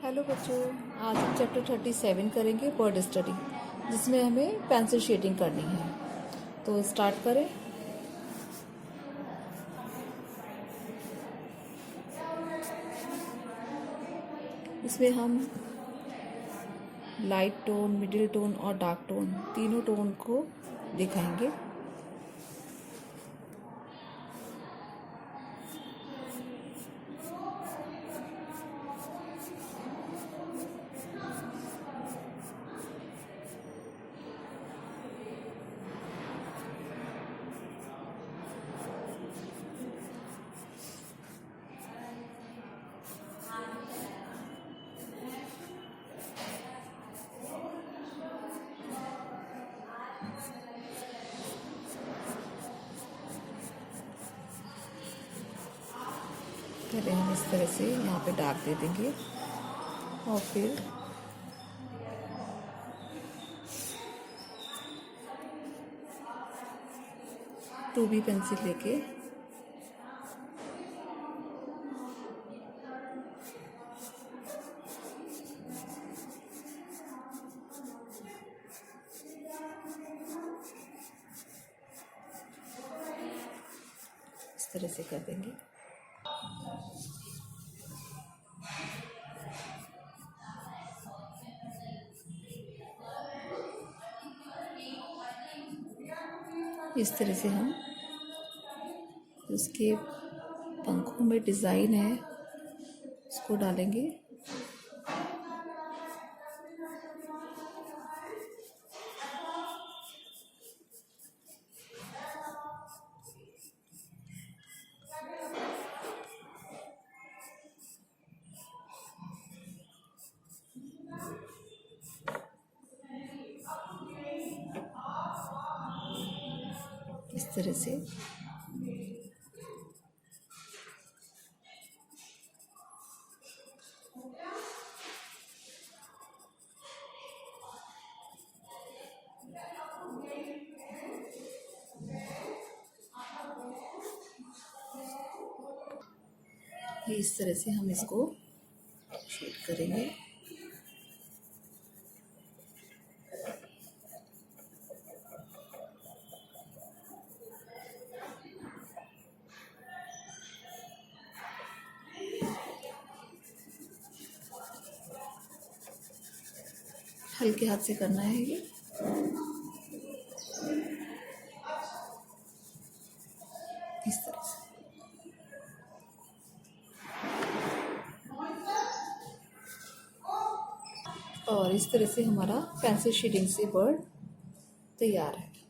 Hello बच्चों, आज हम चैप्टर 37 करेंगे बर्ड स्टडी, जिसमें हमें पेंसिल शेडिंग करनी है। तो स्टार्ट करें। इसमें हम लाइट टोन, मिडिल टोन और डार्क टोन तीनों टोन को दिखाएंगे। पहले हम इस तरह से यहाँ पे डार्क दे देंगे और फिर टू बी पेंसिल लेके इस तरह से कर देंगे। इस तरह से हम उसके पंखों में डिज़ाइन है उसको डालेंगे। इस तरह से इस तरह से हम इसको शेड करेंगे। हल्के हाथ से करना है ये। इस तरह से और इस तरह से हमारा पेंसिल शेडिंग से बर्ड तैयार है।